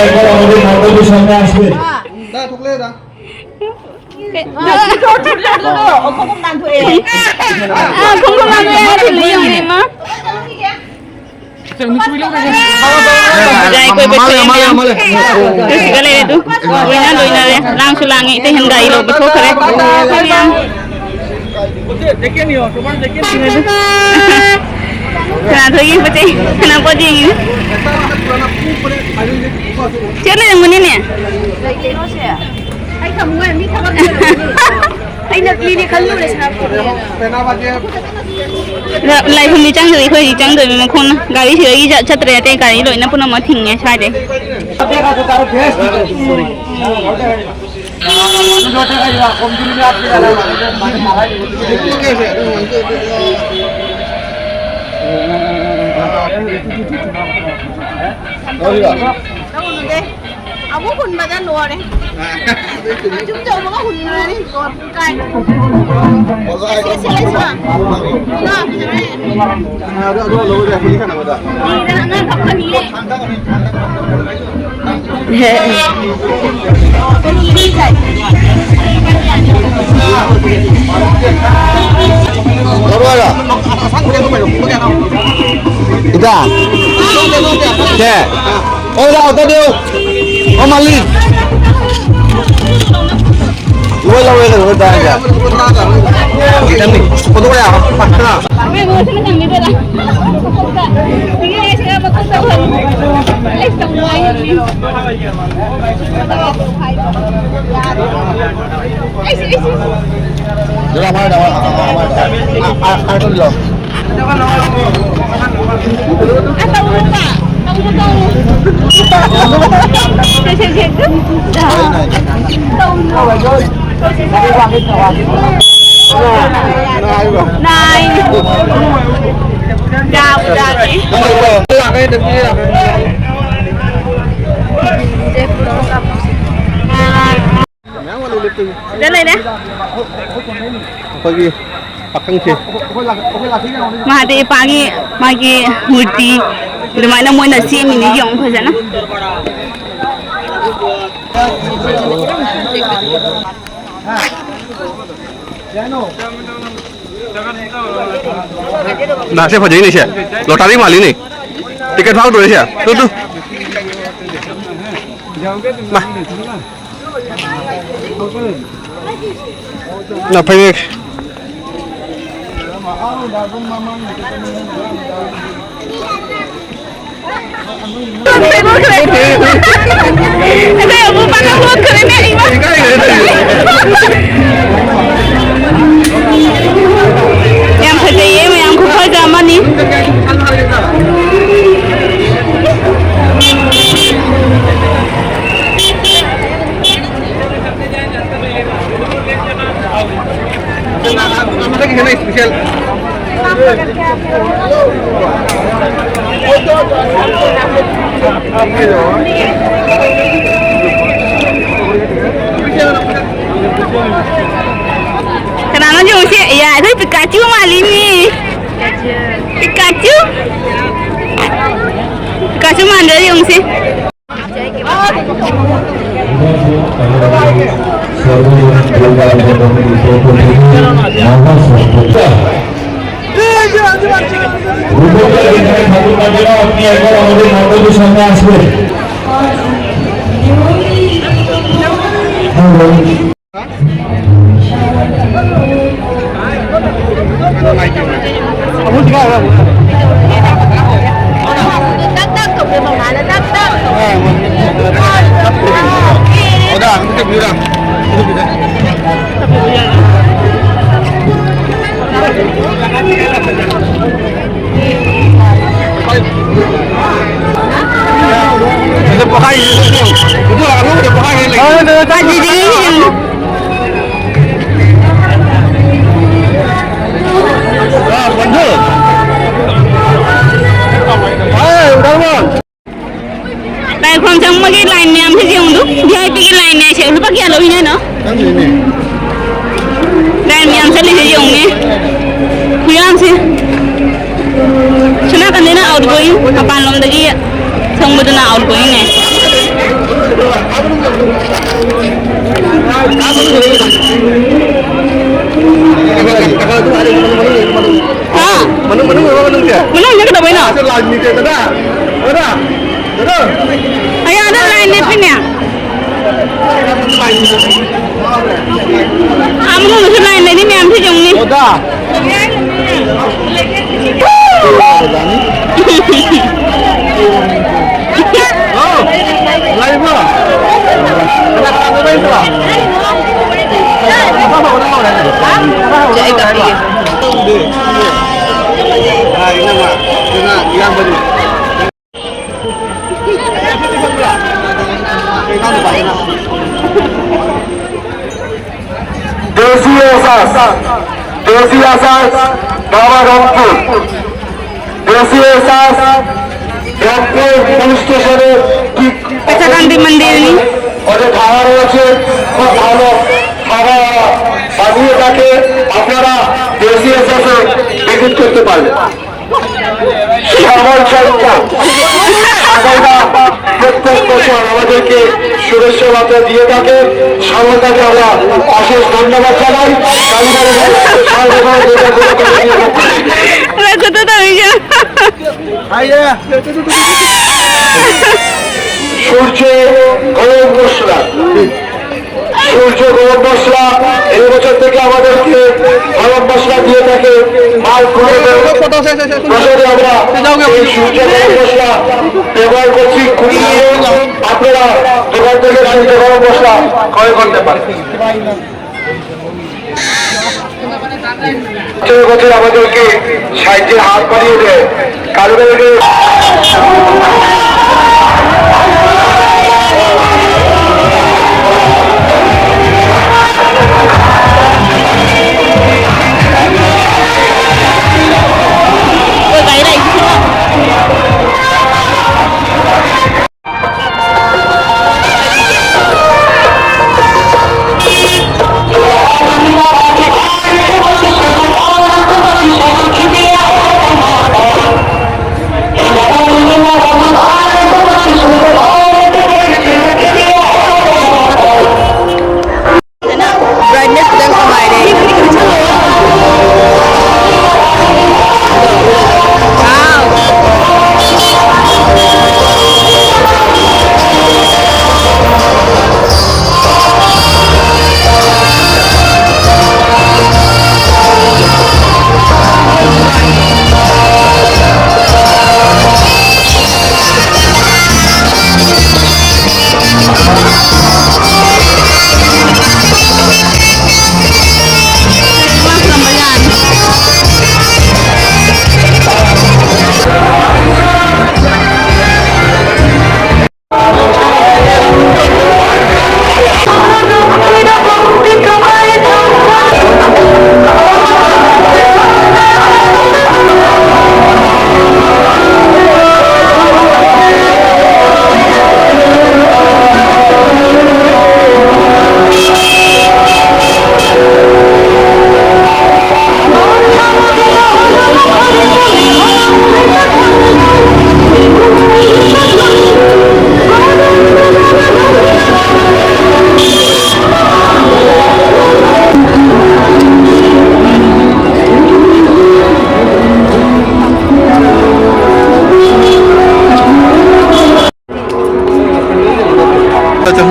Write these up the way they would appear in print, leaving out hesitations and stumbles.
একবার আমাদের মণ্ডপের সামনে আসবেন। langsung langit teh hendak ilo betul keren. Kenapa lagi putih? Kenapa dia ini? Siapa yang mana ni? Ay kamu ni kamu. Ay nak ni kalau boleh siapa? Lại không đi trăng rồi, đi trăng rồi mà không gari thì đi chặt chặt rồi, tay gari rồi nó cũng nó thình nghe sai đấy. Aku pun baca luar ni. Chúng tôi mà có hùn này đi, còn cay. Xe sao? Đó, đi ra nó gặp cái gì đấy. Ita. Cek. Oh, dah auto dia. Oh, Mali. Wala dah aja. Kita ni. Foto ya, patna. मैं वो से नहीं मिल रहा ठीक है ऐसे का मतलब है ऐसा हुआ है ऐसे Jom mana dah? Ada dulu. atau lupa kamu tahu saya Này Chào chào chị Đến đây đấy Pergi Pakang sih Mahati pagi murti Di mana mau nasi ini yang apa sana Nah, saya ini sih. Lotari mali nih. Tiket भाव dulu sih. Tuh. Nah. Nah, pengen. Aku pakai buat kerennya ini. Yang kerja ini yang kerja zaman ni. Lagi kena spesial. Kenapa je mesti? Ya, itu Pikachu mali ni. Pikachu. Pikachu mana dia mesti? আপনি একবার আমাদের মণ্ডপের সামনে আসবেন। Udah pakai. Betul kamu udah pakai lagi. Oh, udah tadi dingin. Ah, betul. Udah bang. Tại phòng trong mấy cái line này em thấy dùng đúng VIP cái line này sẽ lúc bắt kia lối này nữa. Line em sẽ lấy dùng nè. Kuyang sih. Cuma kan dia outgoing, apa lom lagi, sang betul outgoing nè. Mana kita main nak? Ayah ada lain ni punya. Amu nak lain ni ni am sih jom ni. देसी आसास बाबा रंगपुर देसी आसास Rangpur police स्टेशने Pecah Gandhi मंदिर ni. ওদের খাওয়া রয়েছে খুব ভালো খাওয়া বানিয়ে থাকে আপনারা দেশি এসে ভিজিট করতে পারবেন শ্যামল চন্দ্র প্রত্যেক বছর আমাদেরকে শুভেচ্ছা বার্তা দিয়ে থাকে শ্যামলদাকে আমরা অশেষ ধন্যবাদ জানাই Aku tu tak bisa. সূর্য গরম মশলা সূর্য গরম মশলা এই বছর থেকে আমাদেরকে গরম মশলা দিয়ে থাকে মাল করে আমরা এই সূর্য গরম মশলা ব্যবহার করছি খুবই ভালো। আপনারা দোকান থেকে সূর্য গরম মশলা ক্রয় করতে পারেন। বছর আমাদেরকে সাহায্যের হাত বাড়িয়ে দেয় কারণ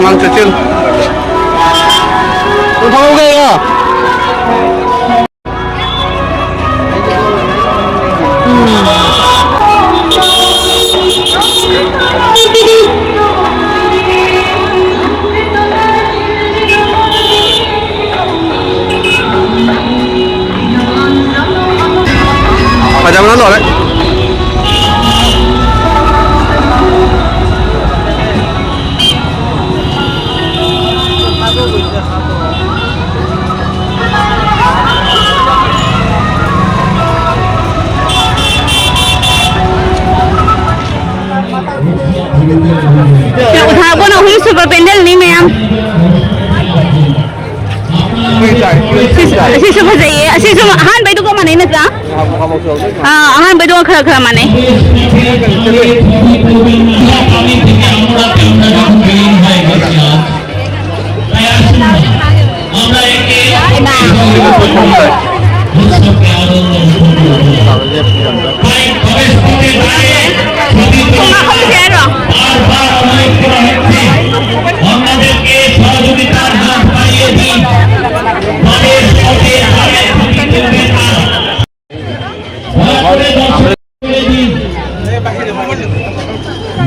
mang kecil. Tahu gak ya? Macam mana tu? Nak usaha pun nak hujan super pendel ni mem. Si super saya, si super han bayi tu kau mana ni tak? Han bayi tu kau kerja mana? Green তোমার কত share আমাদেরকে সহযোগিতার হাত বাড়িয়ে দিন তাদের সাথে তাদের ক্ষতি করবে না করে দিন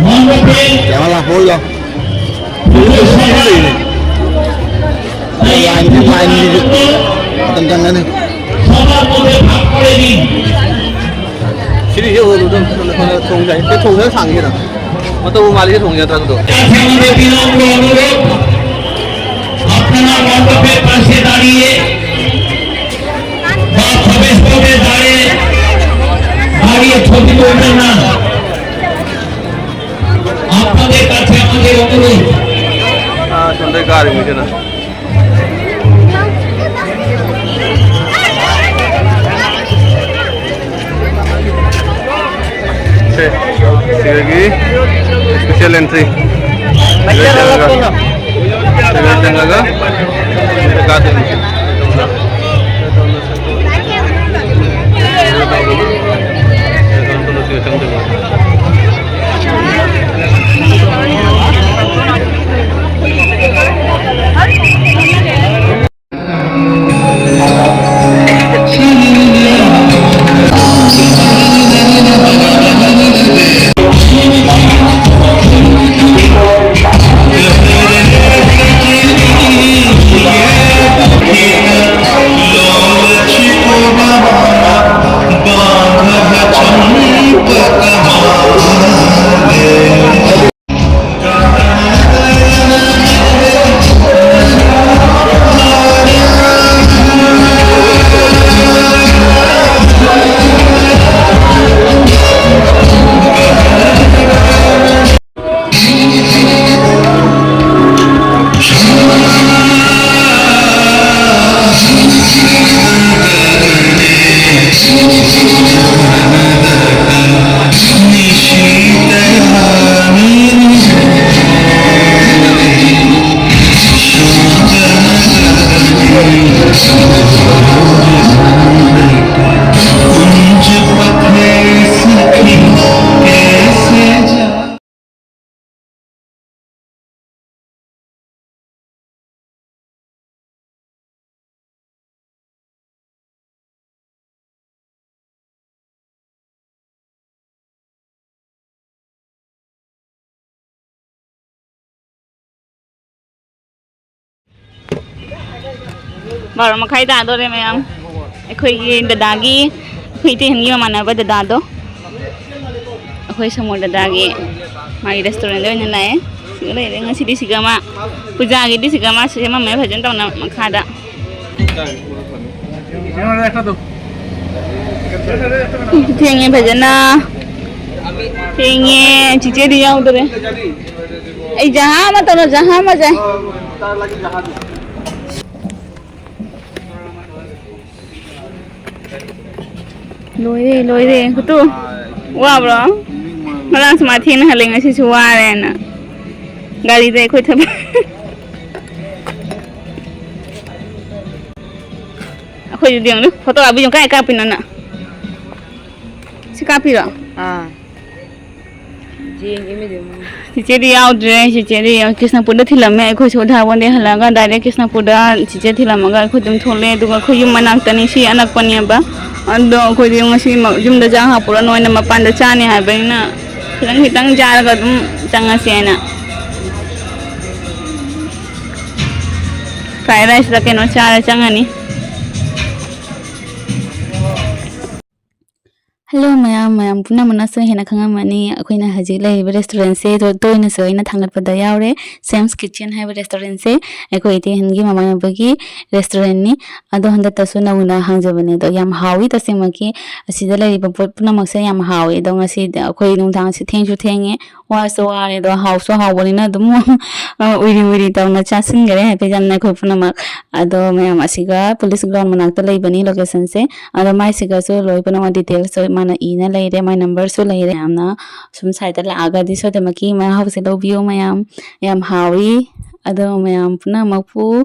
মণ্ডপে Janganlah bola. Tentang ini. সবার মধ্যে ভাগ করে দিন Sini je dulu dong. Thong jai. Cái thùng nó thẳng kia nào. Mà tôi mà lấy thùng nhà tao được. আমাদের বিনম্র অনুরোধ আপনারা মণ্ডপের পাশে দাঁড়িয়ে বা প্রবেশ পথে দাঁড়িয়ে ছবি তুলবেন না আপনাদের কাছে আমাদের অনুরোধ Ah, sampai kari mungkin lah. Sekali lagi special entry. Jaga dekat ini. Baru makai dado deh mayam. Aku ini dadagi, aku itu hengi mana apa dado. Aku semua dadagi. Mari restoran deh nyala Segala dengan sidi sigama. Puja gitu sigama sama mai bhajan tahu nak makada. Tiangnya bhajan na. Tiangnya cici dia udah deh. Jahan mah tahu jahan mah jai. Lôi đi, cứ tu, wow bro, mà làm sao thiên hà linh ở xí xua này nè, gari đây khơi thấp, khơi điện nữa, photo abi dùng cái copy nè, si copy rồi, chị đi out rồi, chị đi Krishnapur đó thì làm mẹ khơi số thảo vấn đề là cái đại để Krishnapur đó chị đi làm cái khơi tụm thôn lên, tụi khơi dùng mà năng tani si anak pania ba. Ando ko di ngasi jum da jaha pura no na mapanda chani ha baina lang hitang jar ga dum changa sena fried rice da keno chara changa ni Hello mayam puna manasa hena khanga mani akoina haji lai restaurant se to ina so ina thangat pada yaure Sam's Kitchen hai restaurant se ako ite hengi mama bagi restaurant ni ado handa tasu na una hangja bane do yam hawi tasema ki asida lai puna maksa yam hawi do ngasi akoi nung thang si theng chu thenge wa so are do haw so haw bani na dum uiri taw na chasin gare ha pe janna ko puna mak ado mayam asiga police ground manak ta lai bani location se ado mai siga so loi puna ma details so mana ina laire my number so laire amna sum side la aga di so de maki ma house lo view mayam yam hawi ado mayam puna mapu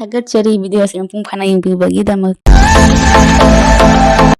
थागतचरी video से मपुंग फाना young बिबगी दमक